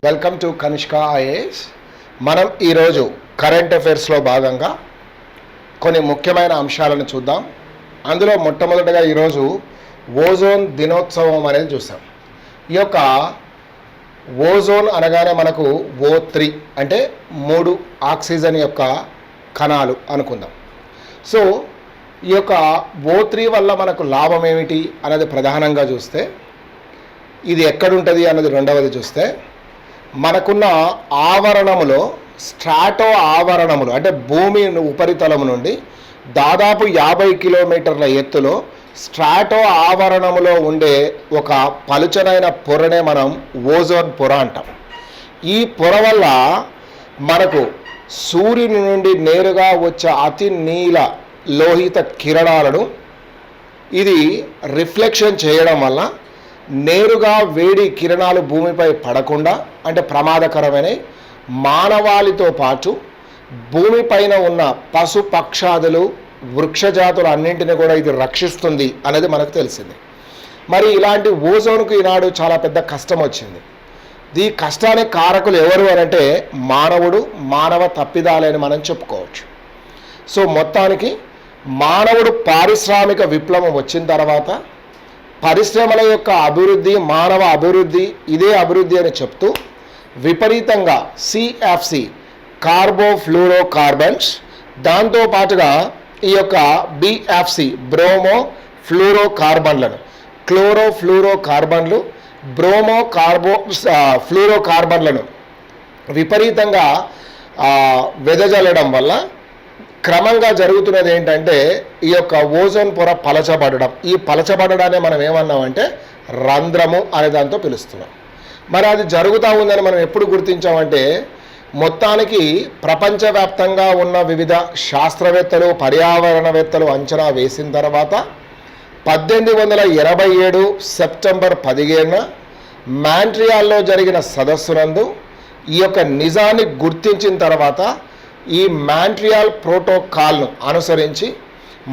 Welcome to Kanishka IAS. మనం ఈరోజు current అఫైర్స్లో భాగంగా కొన్ని ముఖ్యమైన అంశాలను చూద్దాం. అందులో మొట్టమొదటిగా ఈరోజు ఓజోన్ దినోత్సవం అనేది చూసాం. ఈ యొక్క ఓజోన్ అనగానే మనకు O3 అంటే 3 ఆక్సిజన్ యొక్క కణాలు అనుకుందాం. సో ఈ యొక్క O3 వల్ల మనకు లాభం ఏమిటి అనేది ప్రధానంగా చూస్తే, ఇది ఎక్కడుంటుంది అన్నది రెండవది చూస్తే, మనకున్న ఆవరణములో స్ట్రాటో ఆవరణములు అంటే భూమి ఉపరితలం నుండి దాదాపు 50 కిలోమీటర్ల ఎత్తులో స్ట్రాటో ఆవరణములో ఉండే ఒక పలుచనైన పొరనే మనం ఓజోన్ పొర అంటాం. ఈ పొర వల్ల మనకు సూర్యుని నుండి నేరుగా వచ్చే అతి నీల లోహిత కిరణాలను ఇది రిఫ్లెక్షన్ చేయడం వల్ల నేరుగా వేడి కిరణాలు భూమిపై పడకుండా అంటే ప్రమాదకరమైన మానవాళితో పాటు భూమిపైన ఉన్న పశు పక్షాదులు వృక్షజాతులు అన్నింటినీ కూడా ఇది రక్షిస్తుంది అనేది మనకు తెలిసింది. మరి ఇలాంటి ఓజోన్కు ఈనాడు చాలా పెద్ద కష్టం వచ్చింది. ఈ కష్టానికి కారకులు ఎవరు అనంటే మానవుడు, మానవ తప్పిదాలని మనం చెప్పుకోవచ్చు. సో మొత్తానికి మానవుడు పారిశ్రామిక విప్లవం వచ్చిన తర్వాత పరిశ్రమల యొక్క అభివృద్ధి, మానవ అభివృద్ధి, ఇదే అభివృద్ధి అని చెప్తూ విపరీతంగా CFC కార్బోఫ్లూరో కార్బన్స్, దాంతోపాటుగా ఈ యొక్క BFC బ్రోమో ఫ్లూరో కార్బన్లను, క్లోరో ఫ్లూరో కార్బన్లు, బ్రోమో ఫ్లూరో కార్బన్లను విపరీతంగా వెదజల్లడం వల్ల క్రమంగా జరుగుతున్నది ఏంటంటే ఈ యొక్క ఓజోన్ పొర పలచబడడం. ఈ పలచబడడాన్ని మనం ఏమన్నామంటే రంధ్రము అనే దాంతో పిలుస్తున్నాం. మరి అది జరుగుతూ ఉందని మనం ఎప్పుడు గుర్తించామంటే, మొత్తానికి ప్రపంచవ్యాప్తంగా ఉన్న వివిధ శాస్త్రవేత్తలు, పర్యావరణవేత్తలు అంచనా వేసిన తర్వాత 1887 సెప్టెంబర్ 15న మాంట్రియాల్లో జరిగిన సదస్సునందు ఈ యొక్క నిజాన్ని గుర్తించిన తర్వాత ఈ మాంట్రియాల్ ప్రోటోకాల్ను అనుసరించి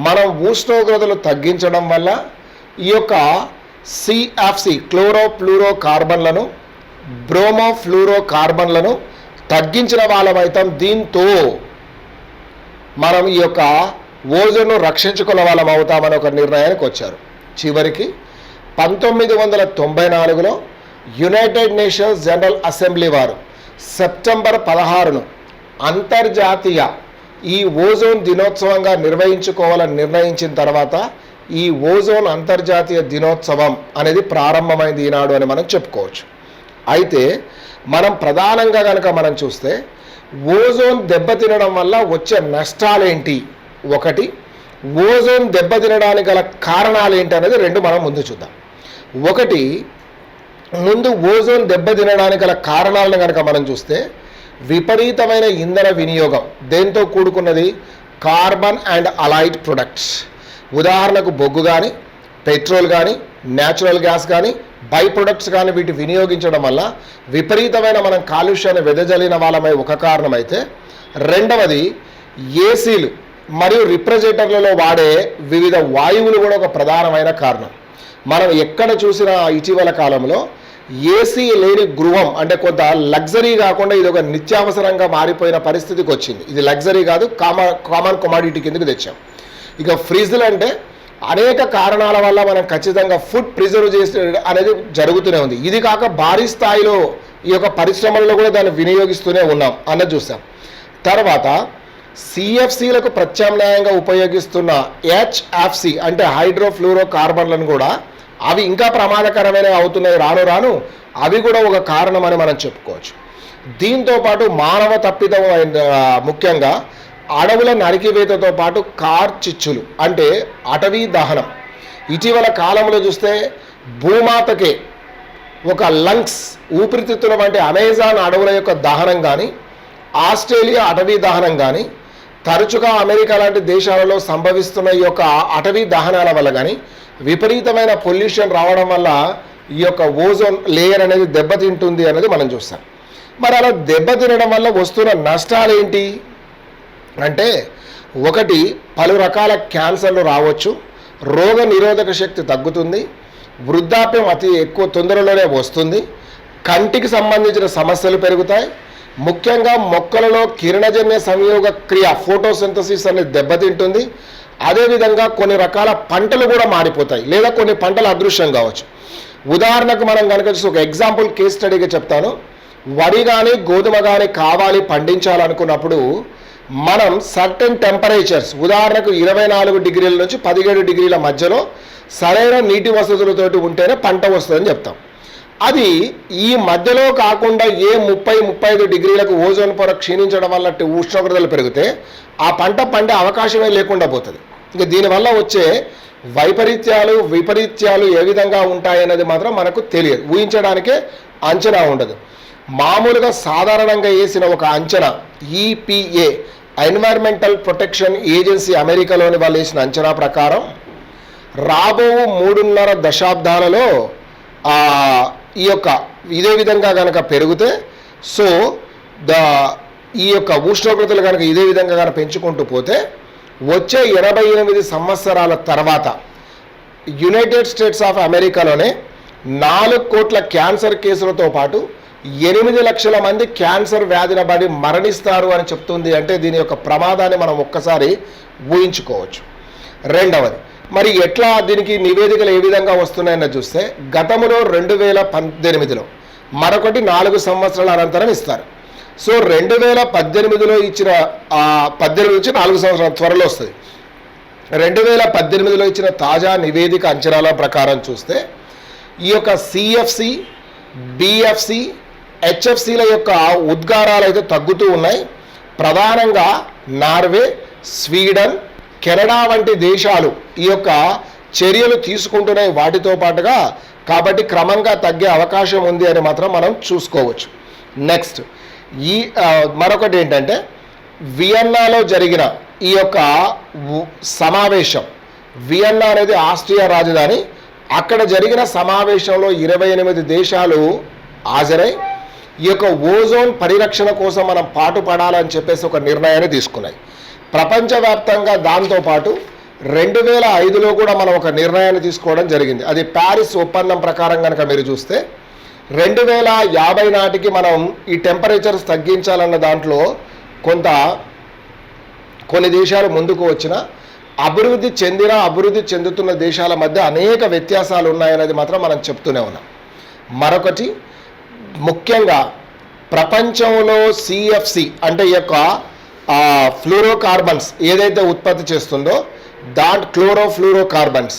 మనం ఉష్ణోగ్రతలు తగ్గించడం వల్ల ఈ యొక్క CFC క్లోరోఫ్లూరో కార్బన్లను, బ్రోమో ఫ్లూరో కార్బన్లను తగ్గించిన వాళ్ళమైతాం. దీంతో మనం ఈ యొక్క ఓజోన్ను రక్షించుకున్న వాళ్ళం అవుతామని ఒక నిర్ణయానికి వచ్చారు. చివరికి 1994లో యునైటెడ్ నేషన్స్ జనరల్ అసెంబ్లీ వారు సెప్టెంబర్ 16ను అంతర్జాతీయ ఈ ఓజోన్ దినోత్సవంగా నిర్వహించుకోవాలని నిర్ణయించిన తర్వాత ఈ ఓజోన్ అంతర్జాతీయ దినోత్సవం అనేది ప్రారంభమైంది ఈనాడు అని మనం చెప్పుకోవచ్చు. అయితే మనం ప్రధానంగా కనుక మనం చూస్తే ఓజోన్ దెబ్బతినడం వల్ల వచ్చే నష్టాలేంటి, ఒకటి ఓజోన్ దెబ్బతినడానికి గల కారణాలు ఏంటి అనేది రెండు మనం ముందు చూద్దాం. ఒకటి, ముందు ఓజోన్ దెబ్బతినడానికి గల కారణాలను కనుక మనం చూస్తే విపరీతమైన ఇంధన వినియోగం దేంతో కూడుకున్నది, కార్బన్ అండ్ అలైడ్ ప్రొడక్ట్స్. ఉదాహరణకు బొగ్గు కానీ, పెట్రోల్ కానీ, న్యాచురల్ గ్యాస్ కానీ, బై ప్రొడక్ట్స్ కానీ వీటి వినియోగించడం వల్ల విపరీతమైన మనం కాలుష్యాన్ని వెదజల్లిన వాళ్ళమై ఒక కారణమైతే, రెండవది ఏసీలు మరియు రిఫ్రిజిరేటర్లలో వాడే వివిధ వాయువులు కూడా ఒక ప్రధానమైన కారణం. మనం ఎక్కడ చూసినా ఇటీవల కాలంలో ఏసీ లేని గృహం అంటే కొంత లగ్జరీ కాకుండా ఇది ఒక నిత్యావసరంగా మారిపోయిన పరిస్థితికి వచ్చింది. ఇది లగ్జరీ కాదు, కామన్ కమోడిటీ కిందకి తెచ్చాం. ఇక ఫ్రిడ్జ్లు అంటే అనేక కారణాల వల్ల మనం ఖచ్చితంగా ఫుడ్ ప్రిజర్వ్ చేసే అనేది జరుగుతూనే ఉంది. ఇది కాక భారీ స్థాయిలో ఈ యొక్క పరిశ్రమల్లో కూడా దాన్ని వినియోగిస్తూనే ఉన్నాం అన్నది చూసాం. తర్వాత CFCలకు ప్రత్యామ్నాయంగా ఉపయోగిస్తున్న HFC అంటే హైడ్రోఫ్లూరో కార్బన్లను కూడా అవి ఇంకా ప్రమాదకరమైనవి అవుతున్నాయి రాను రాను, అవి కూడా ఒక కారణమని మనం చెప్పుకోవచ్చు. దీంతోపాటు మానవ తప్పిదం ముఖ్యంగా అడవుల నరికివేతతో పాటు కార్చిచ్చులు అంటే అటవీ దహనం. ఇటీవల కాలంలో చూస్తే భూమాతకే ఒక లంగ్స్ ఊపిరితిత్తుల వంటి అమెజాన్ అడవుల యొక్క దహనం కానీ, ఆస్ట్రేలియా అటవీ దహనం కానీ, తరచుగా అమెరికా లాంటి దేశాలలో సంభవిస్తున్న ఈ యొక్క అటవీ దహనాల వల్ల కానీ విపరీతమైన పొల్యూషన్ రావడం వల్ల ఈ యొక్క ఓజోన్ లేయర్ అనేది దెబ్బతింటుంది అనేది మనం చూస్తాం. మరి అలా దెబ్బతినడం వల్ల వస్తున్న నష్టాలు ఏంటి అంటే, ఒకటి పలు రకాల క్యాన్సర్లు రావచ్చు, రోగ నిరోధక శక్తి తగ్గుతుంది, వృద్ధాప్యం అతి ఎక్కువ తొందరలోనే వస్తుంది, కంటికి సంబంధించిన సమస్యలు పెరుగుతాయి. ముఖ్యంగా మొక్కలలో కిరణజన్య సంయోగ క్రియ ఫోటోసింథసిస్ అనేది దెబ్బతింటుంది. అదేవిధంగా కొన్ని రకాల పంటలు కూడా మారిపోతాయి, లేదా కొన్ని పంటలు అదృశ్యం కావచ్చు. ఉదాహరణకు మనం కనుక చూసి ఒక ఎగ్జాంపుల్ కేస్ స్టడీగా చెప్తాను. వరి కానీ గోధుమ కానీ కావాలి పండించాలనుకున్నప్పుడు మనం సర్టెన్ టెంపరేచర్స్, ఉదాహరణకు 24 డిగ్రీల నుంచి 17 డిగ్రీల మధ్యలో సరైన నీటి వసతులతోటి ఉంటేనే పంట వస్తుందని చెప్తాం. అది ఈ మధ్యలో కాకుండా 30-35 డిగ్రీలకు ఓజోన్ పొర క్షీణించడం వల్ల ఉష్ణోగ్రతలు పెరిగితే ఆ పంట పండే అవకాశమే లేకుండా పోతుంది. ఇక దీనివల్ల వచ్చే విపరీత్యాలు ఏ విధంగా ఉంటాయన్నది మాత్రం మనకు తెలియదు, ఊహించడానికే అంచనా ఉండదు. మామూలుగా సాధారణంగా వేసిన ఒక అంచనా EPA ఎన్వైర్మెంటల్ ప్రొటెక్షన్ ఏజెన్సీ అమెరికాలోని వాళ్ళు వేసిన అంచనా ప్రకారం రాబో 3.5 దశాబ్దాలలో ఇదే విధంగా కనుక పెరిగితే ఈ యొక్క ఉష్ణోగ్రతలు కనుక ఇదే విధంగా కనుక పెంచుకుంటూ పోతే వచ్చే 88 సంవత్సరాల తర్వాత యునైటెడ్ స్టేట్స్ ఆఫ్ అమెరికాలోనే 4 కోట్ల క్యాన్సర్ కేసులతో పాటు 8 లక్షల మంది క్యాన్సర్ వ్యాధిన పడి మరణిస్తారు అని చెప్తుంది. అంటే దీని యొక్క ప్రమాదాన్ని మనం ఒక్కసారి ఊహించుకోవచ్చు. రెండవది, మరి ఎట్లా దీనికి నివేదికలు ఏ విధంగా వస్తున్నాయని చూస్తే గతంలో 2018లో మరొకటి 4 సంవత్సరాల అనంతరం ఇస్తారు. 2018లో ఇచ్చిన 18 నుంచి 4 సంవత్సరాల త్వరలో వస్తుంది. 2018లో ఇచ్చిన తాజా నివేదిక అంచనాల ప్రకారం చూస్తే ఈ యొక్క CFC, BFC, HFCల యొక్క ఉద్గారాలు అయితే తగ్గుతూ ఉన్నాయి. ప్రధానంగా నార్వే, స్వీడన్, కెనడా వంటి దేశాలు ఈ యొక్క చర్యలు తీసుకుంటున్నాయి వాటితో పాటుగా. కాబట్టి క్రమంగా తగ్గే అవకాశం ఉంది అని మాత్రం మనం చూసుకోవచ్చు. నెక్స్ట్ మరొకటి ఏంటంటే వియన్నాలో జరిగిన ఈ యొక్క సమావేశం, వియన్నా అనేది ఆస్ట్రియా రాజధాని, అక్కడ జరిగిన సమావేశంలో 28 దేశాలు హాజరై ఈ యొక్క ఓజోన్ పరిరక్షణ కోసం మనం పాటుపడాలని చెప్పేసి ఒక నిర్ణయాన్ని తీసుకున్నాయి. ప్రపంచవ్యాప్తంగా దాంతోపాటు 2005లో కూడా మనం ఒక నిర్ణయాన్ని తీసుకోవడం జరిగింది. అది ప్యారిస్ ఒప్పందం ప్రకారం కనుక మీరు చూస్తే 2050 నాటికి మనం ఈ టెంపరేచర్స్ తగ్గించాలన్న దాంట్లో కొన్ని దేశాలు ముందుకు వచ్చిన అభివృద్ధి చెందుతున్న దేశాల మధ్య అనేక వ్యత్యాసాలు ఉన్నాయనేది మాత్రం మనం చెప్తూనే ఉన్నాం. మరొకటి ముఖ్యంగా ప్రపంచంలో CFC అంటే ఈ యొక్క ఫ్లూరోకార్బన్స్ ఏదైతే ఉత్పత్తి చేస్తుందో క్లోరోఫ్లూరోకార్బన్స్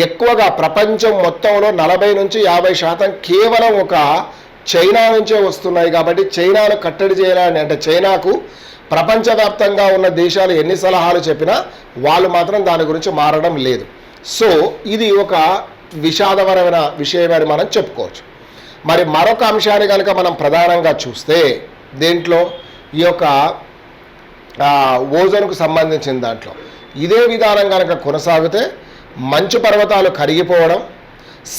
ఎక్కువగా ప్రపంచం మొత్తంలో 40 నుంచి 50% కేవలం ఒక చైనా నుంచే వస్తున్నాయి. కాబట్టి చైనాను కట్టడి చేయాలని, అంటే చైనాకు ప్రపంచవ్యాప్తంగా ఉన్న దేశాలు ఎన్ని సలహాలు చెప్పినా వాళ్ళు మాత్రం దాని గురించి మారడం లేదు. ఇది ఒక విషాదకరమైన విషయమని మనం చెప్పుకోవచ్చు. మరి మరొక అంశాన్ని కనుక మనం ప్రధానంగా చూస్తే దేంట్లో ఈ యొక్క ఓజోన్కు సంబంధించిన దాంట్లో ఇదే విధానం కనుక కొనసాగితే మంచు పర్వతాలు కరిగిపోవడం,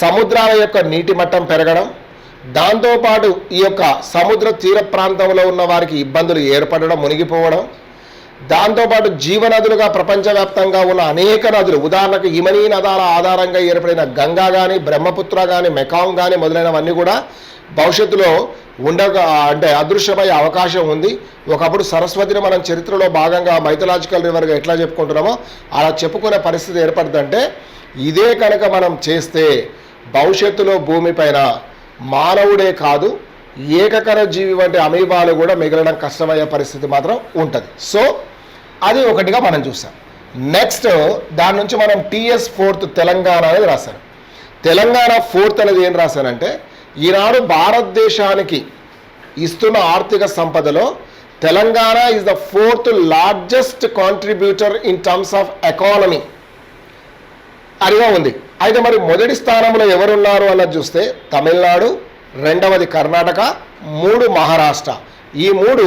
సముద్రాల యొక్క నీటి మట్టం పెరగడం, దాంతోపాటు ఈ యొక్క సముద్ర తీర ప్రాంతంలో ఉన్న వారికి ఇబ్బందులు ఏర్పడడం, మునిగిపోవడం, దాంతోపాటు జీవనదులుగా ప్రపంచవ్యాప్తంగా ఉన్న అనేక నదులు, ఉదాహరణకు హిమనీ నదాల ఆధారంగా ఏర్పడిన గంగా కానీ, బ్రహ్మపుత్ర కానీ, మెకాంగ్ కానీ మొదలైనవన్నీ కూడా భవిష్యత్తులో అంటే అదృశ్యమయ్యే అవకాశం ఉంది. ఒకప్పుడు సరస్వతిని మనం చరిత్రలో భాగంగా మైథలాజికల్ రివర్గా ఎట్లా చెప్పుకుంటున్నామో అలా చెప్పుకునే పరిస్థితి ఏర్పడుతుందంటే ఇదే కనుక మనం చేస్తే భవిష్యత్తులో భూమిపైన మానవుడే కాదు ఏకకర జీవి వంటి అమీబాలు కూడా మిగలడం కష్టమయ్యే పరిస్థితి మాత్రం ఉంటుంది. అది ఒకటిగా మనం చూసాం. నెక్స్ట్ దాని నుంచి మనం TS4 తెలంగాణ అనేది రాశాను. తెలంగాణ 4th అనేది ఏం రాశానంటే ఈనాడు భారతదేశానికి ఇస్తున్న ఆర్థిక సంపదలో Telangana is the 4th largest contributor in terms of economy అదిగా ఉంది. అయితే మరి మొదటి స్థానంలో ఎవరున్నారు అన్నది చూస్తే తమిళనాడు, రెండవది కర్ణాటక, 3 మహారాష్ట్ర, ఈ 3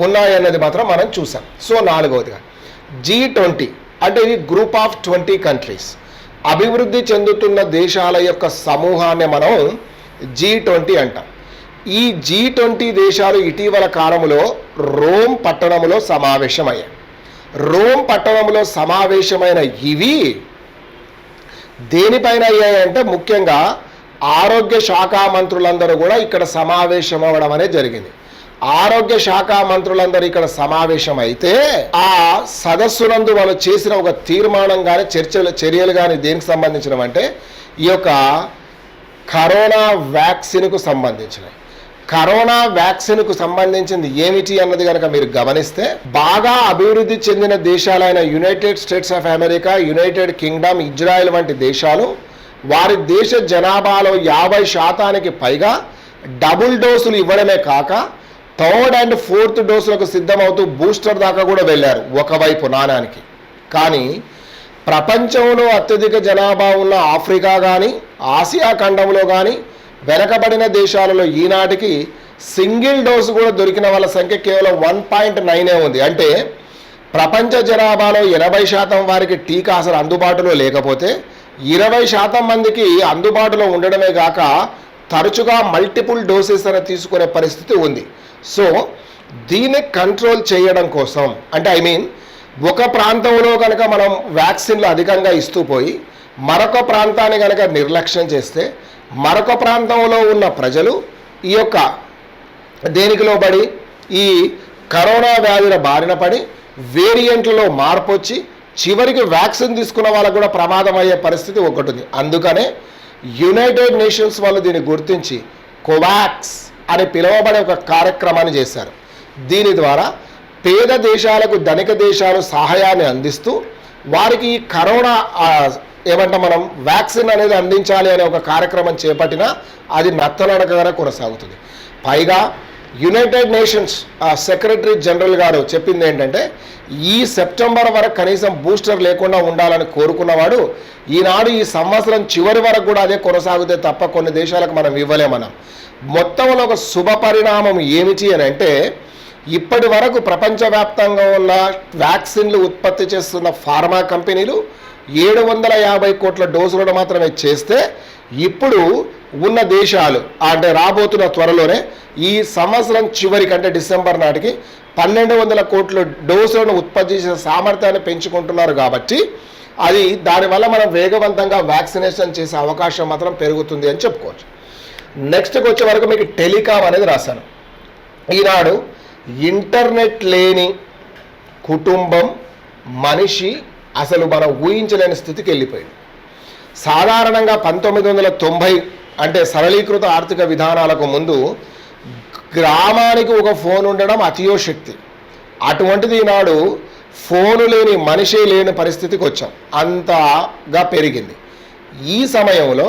ఉన్నాయన్నది మాత్రం మనం చూసాం. నాలుగవదిగా G20 అంటే ఇది గ్రూప్ ఆఫ్ 20 కంట్రీస్, అభివృద్ధి చెందుతున్న దేశాల యొక్క సమూహాన్ని మనం G20 అంటాం. ఈ G20 దేశాలు ఇటీవల కాలంలో రోమ్ పట్టణంలో సమావేశమయ్యాయి. రోమ్ పట్టణంలో సమావేశమైన ఇవి దేనిపైన అయ్యాయంటే ముఖ్యంగా ఆరోగ్య శాఖ మంత్రులందరూ కూడా ఇక్కడ సమావేశం అవ్వడం అనేది జరిగింది. ఆరోగ్య శాఖ మంత్రులందరూ ఇక్కడ సమావేశం అయితే ఆ సదస్సునందు వాళ్ళు చేసిన ఒక తీర్మానం కానీ చర్యలు కానీ దేనికి సంబంధించినవంటే ఈ యొక్క కరోనా వ్యాక్సిన్కు సంబంధించినవి. కరోనా వ్యాక్సిన్కు సంబంధించింది ఏమిటి అన్నది కనుక మీరు గమనిస్తే, బాగా అభివృద్ధి చెందిన దేశాలైన United States of America, United Kingdom, Israel వంటి దేశాలు వారి దేశ జనాభాలో 50% పైగా డబుల్ డోసులు ఇవ్వడమే కాక 3rd and 4th డోసులకు సిద్ధమవుతూ బూస్టర్ దాకా కూడా వెళ్ళారు ఒకవైపు నాణానికి. కానీ ప్రపంచంలో అత్యధిక జనాభా ఉన్న ఆఫ్రికా కానీ, ఆసియా ఖండంలో కానీ వెనకబడిన దేశాలలో ఈనాటికి సింగిల్ డోసు కూడా దొరికిన వాళ్ళ సంఖ్య కేవలం 1.9 ఉంది. అంటే ప్రపంచ జనాభాలో 80% వారికి టీకా అసలు అందుబాటులో లేకపోతే 20% మందికి అందుబాటులో ఉండడమే కాక తరచుగా మల్టిపుల్ డోసెస్ అని తీసుకునే పరిస్థితి ఉంది. సో దీన్ని కంట్రోల్ చేయడం కోసం అంటే ఒక ప్రాంతంలో కనుక మనం వ్యాక్సిన్లు అధికంగా ఇస్తూ పోయి మరొక ప్రాంతాన్ని కనుక నిర్లక్ష్యం చేస్తే మరొక ప్రాంతంలో ఉన్న ప్రజలు ఈ యొక్క దేనికి లోబడి ఈ కరోనా వ్యాధుల బారిన పడి వేరియంట్లలో మార్పు వచ్చి చివరికి వ్యాక్సిన్ తీసుకున్న వాళ్ళకు కూడా ప్రమాదం అయ్యే పరిస్థితి ఒకటి ఉంది. అందుకనే యునైటెడ్ నేషన్స్ వాళ్ళు దీన్ని గుర్తించి కోవాక్స్ అని పిలువబడే ఒక కార్యక్రమాన్ని చేశారు. దీని ద్వారా పేద దేశాలకు ధనిక దేశాలు సహాయాన్ని అందిస్తూ వారికి ఈ కరోనా మనం వ్యాక్సిన్ అనేది అందించాలి అనే ఒక కార్యక్రమం చేపట్టినా అది నత్తనడకగా కొనసాగుతుంది. పైగా యునైటెడ్ నేషన్స్ సెక్రటరీ జనరల్ గారు చెప్పింది ఏంటంటే ఈ సెప్టెంబర్ వరకు కనీసం బూస్టర్ లేకుండా ఉండాలని కోరుకున్నవాడు ఈనాడు ఈ సంవత్సరం చివరి వరకు కూడా అదే కొనసాగితే తప్ప కొన్ని దేశాలకు మనం ఇవ్వలేమన్నాం. మొత్తంలో ఒక శుభ పరిణామం ఏమిటి అని అంటే ఇప్పటి వరకు ప్రపంచవ్యాప్తంగా ఉన్న వ్యాక్సిన్లు ఉత్పత్తి చేస్తున్న ఫార్మా కంపెనీలు 750 కోట్ల డోసులను మాత్రమే చేస్తే ఇప్పుడు ఉన్న దేశాలు అంటే రాబోతున్న త్వరలోనే ఈ సంవత్సరం చివరికి అంటే డిసెంబర్ నాటికి 1200 కోట్ల డోసులను ఉత్పత్తి చేసే సామర్థ్యాన్ని పెంచుకుంటున్నారు. కాబట్టి అది దానివల్ల మనం వేగవంతంగా వ్యాక్సినేషన్ చేసే అవకాశం మాత్రం పెరుగుతుంది అని చెప్పుకోవచ్చు. నెక్స్ట్కి వచ్చే వరకు మీకు టెలికాం అనేది రాశాను. ఈనాడు ఇంటర్నెట్ లేని కుటుంబం మనిషి అసలు మనం ఊహించలేని స్థితికి వెళ్ళిపోయింది. సాధారణంగా 1990 అంటే సరళీకృత ఆర్థిక విధానాలకు ముందు గ్రామానికి ఒక ఫోన్ ఉండడం అతియోశక్తి. అటువంటిది ఈనాడు ఫోను లేని మనిషి లేని పరిస్థితికి వచ్చాం, అంతగా పెరిగింది. ఈ సమయంలో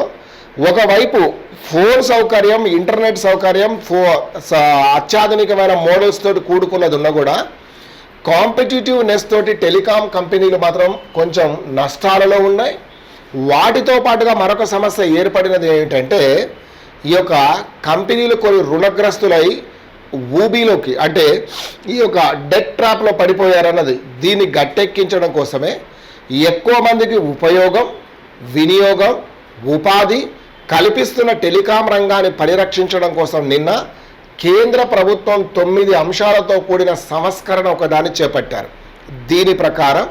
ఒకవైపు ఫోన్ సౌకర్యం, ఇంటర్నెట్ సౌకర్యం, అత్యాధునికమైన మోడల్స్ తోటి కూడుకున్నది ఉన్నా కూడా కాంపిటేటివ్నెస్ తోటి టెలికాం కంపెనీలు మాత్రం కొంచెం నష్టాలలో ఉన్నాయి. వాటితో పాటుగా మరొక సమస్య ఏర్పడినది ఏమిటంటే ఈ యొక్క కంపెనీలు కొన్ని రుణగ్రస్తులై ఊబీలోకి అంటే ఈ యొక్క డెట్ ట్రాప్లో పడిపోయారన్నది. దీన్ని గట్టెక్కించడం కోసమే ఎక్కువ మందికి ఉపయోగం, వినియోగం, ఉపాధి కల్పిస్తున్న టెలికాం రంగాన్ని పరిరక్షించడం కోసం నిన్న కేంద్ర ప్రభుత్వం 9 అంశాలతో కూడిన సంస్కరణ ఒకదాన్ని చేపట్టారు. దీని ప్రకారం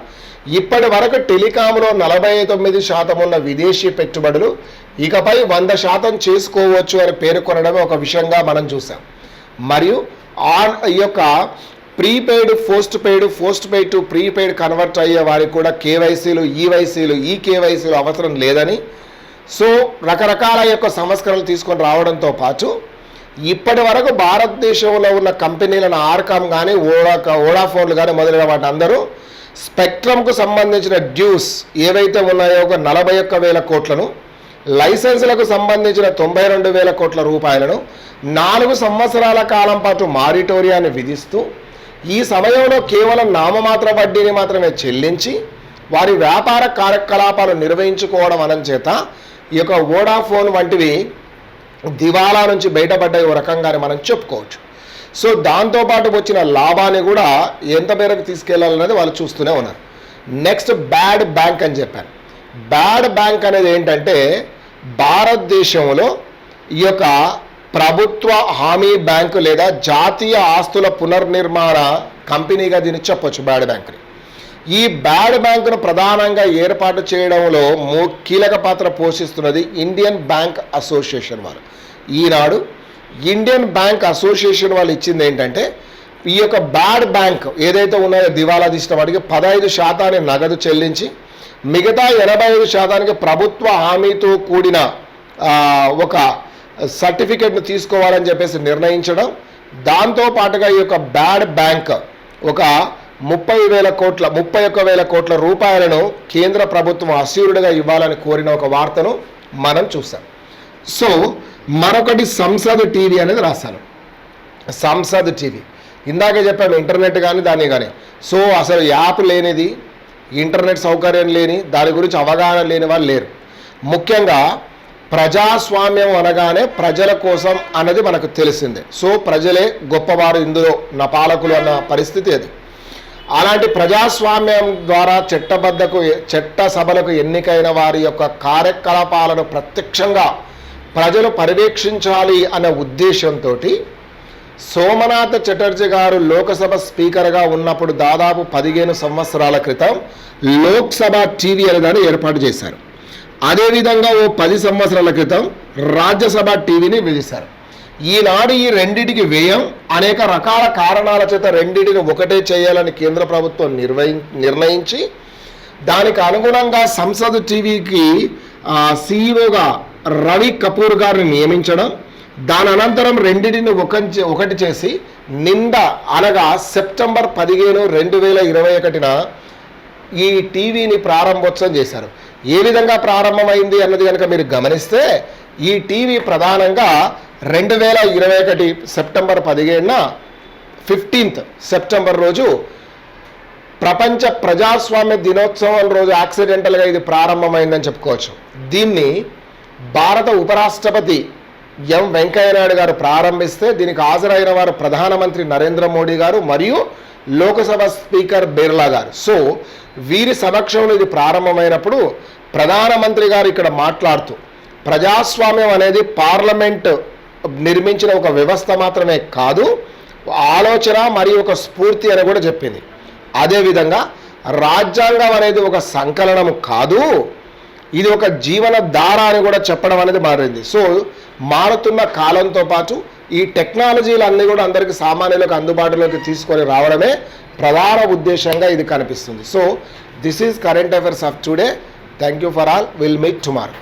ఇప్పటి వరకు టెలికాంలో 49% ఉన్న విదేశీ పెట్టుబడులు ఇకపై 100% చేసుకోవచ్చు అని పేర్కొనడమే ఒక విషయంగా మనం చూసాం. మరియు ఈ యొక్క prepaid post paid to prepaid convert అయ్యే వారికి కూడా కేవైసీలు, ఈవైసీలు, ఈ కేవైసీలు అవసరం లేదని సో రకరకాల యొక్క సంస్కరణలు తీసుకొని రావడంతో పాటు ఇప్పటి వరకు భారతదేశంలో ఉన్న కంపెనీలను ఆర్కామ్ కానీ వోడాఫోన్లు కానీ మొదలైన వాటి అందరూ స్పెక్ట్రమ్కు సంబంధించిన డ్యూస్ ఏవైతే ఉన్నాయో ఒక 41,000 కోట్లను, లైసెన్సులకు సంబంధించిన 92,000 కోట్ల రూపాయలను 4 సంవత్సరాల కాలం పాటు మారిటోరియాన్ని విధిస్తూ ఈ సమయంలో కేవలం నామమాత్ర వడ్డీని మాత్రమే చెల్లించి వారి వ్యాపార కార్యకలాపాలు నిర్వహించుకోవడం అనంచేత ఈ యొక్క వోడాఫోన్ వంటివి దివాలా నుంచి బయటపడ్డాయి ఓ రకంగానే మనం చెప్పుకోవచ్చు. సో దాంతోపాటు వచ్చిన లాభాన్ని కూడా ఎంత మేరకు తీసుకెళ్లాలనేది వాళ్ళు చూస్తూనే ఉన్నారు. నెక్స్ట్ బ్యాడ్ బ్యాంక్ అని చెప్పాను. బ్యాడ్ బ్యాంక్ అనేది ఏంటంటే భారతదేశంలో ఈ యొక్క ప్రభుత్వ హామీ బ్యాంకు లేదా జాతీయ ఆస్తుల పునర్నిర్మాణ కంపెనీగా దీన్ని చెప్పొచ్చు బ్యాడ్ బ్యాంక్ని. ఈ బ్యాడ్ బ్యాంకును ప్రధానంగా ఏర్పాటు చేయడంలో కీలక పాత్ర పోషిస్తున్నది ఇండియన్ బ్యాంక్ అసోసియేషన్ వారు. ఈనాడు ఇండియన్ బ్యాంక్ అసోసియేషన్ వాళ్ళు ఇచ్చింది ఏంటంటే, ఈ యొక్క బ్యాడ్ బ్యాంక్ ఏదైతే ఉన్నాయో దివాలా తీసిన వాటికి 15% నగదు చెల్లించి మిగతా 85% ప్రభుత్వ హామీతో కూడిన ఒక సర్టిఫికెట్ను తీసుకోవాలని చెప్పేసి నిర్ణయించడం. దాంతో పాటుగా ఈ యొక్క బ్యాడ్ బ్యాంక్ ఒక 31,000 కోట్ల రూపాయలను కేంద్ర ప్రభుత్వం అస్యూర్డ్గా ఇవ్వాలని కోరిన ఒక వార్తను మనం చూసాం. సో మరొకటి సంసద్ టీవీ అనేది రాశాను. సంసద్ టీవీ ఇందాకే చెప్పాను, ఇంటర్నెట్ కానీ దాన్ని కానీ. సో అసలు యాప్ లేనిది, ఇంటర్నెట్ సౌకర్యం లేని, దాని గురించి అవగాహన లేని వాళ్ళు లేరు. ముఖ్యంగా ప్రజాస్వామ్యం అనగానే ప్రజల కోసం అన్నది మనకు తెలిసిందే. సో ప్రజలే గొప్పవారు, ఇందులో నా పాలకులు అన్న పరిస్థితి అది. అలాంటి ప్రజాస్వామ్యం ద్వారా చట్టసభలకు ఎన్నికైన వారి యొక్క కార్యకలాపాలను ప్రత్యక్షంగా ప్రజలు పర్యవేక్షించాలి అనే ఉద్దేశంతో సోమనాథ్ చటర్జీ గారు లోకసభ స్పీకర్గా ఉన్నప్పుడు దాదాపు 15 సంవత్సరాల క్రితం లోక్సభ టీవీ అనే దాన్ని ఏర్పాటు చేశారు. అదేవిధంగా 10 సంవత్సరాల క్రితం రాజ్యసభ టీవీని వేశారు. ఈనాడు ఈ రెండిటికి వ్యయం అనేక రకాల కారణాల చేత రెండిటిని ఒకటే చేయాలని కేంద్ర ప్రభుత్వం నిర్ణయించి దానికి అనుగుణంగా సంసద్ టీవీకి సీఈఓగా రవి కపూర్ గారిని నియమించడం, దాని అనంతరం రెండింటిని ఒకటి చేసి అనగా సెప్టెంబర్ 15, 2021 ఈ టీవీని ప్రారంభోత్సవం చేశారు. ఏ విధంగా ప్రారంభమైంది అన్నది కనుక మీరు గమనిస్తే, ఈ టీవీ ప్రధానంగా 2021 సెప్టెంబర్ 15న 15th సెప్టెంబర్ రోజు ప్రపంచ ప్రజాస్వామ్య దినోత్సవం రోజు యాక్సిడెంటల్గా ఇది ప్రారంభమైందని చెప్పుకోవచ్చు. దీన్ని భారత ఉపరాష్ట్రపతి ఎం వెంకయ్యనాయుడు గారు ప్రారంభిస్తే దీనికి హాజరైన వారు ప్రధానమంత్రి నరేంద్ర మోడీ గారు మరియు లోకసభ స్పీకర్ బిర్లా గారు. సో వీరి సమక్షంలో ఇది ప్రారంభమైనప్పుడు ప్రధానమంత్రి గారు ఇక్కడ మాట్లాడుతూ ప్రజాస్వామ్యం అనేది పార్లమెంట్ నిర్మించిన ఒక వ్యవస్థ మాత్రమే కాదు, ఆలోచన మరియు ఒక స్ఫూర్తి అని కూడా చెప్పింది. అదేవిధంగా రాజ్యాంగం అనేది ఒక సంకలనం కాదు, ఇది ఒక జీవన ధార అని కూడా చెప్పడం అనేది మారింది. సో మారుతున్న కాలంతో పాటు ఈ టెక్నాలజీలు అన్నీ కూడా అందరికీ సామాన్యులకు అందుబాటులోకి తీసుకొని రావడమే ప్రధాన ఉద్దేశంగా ఇది కనిపిస్తుంది. So this is current affairs of today. Thank you for all. Will meet tomorrow.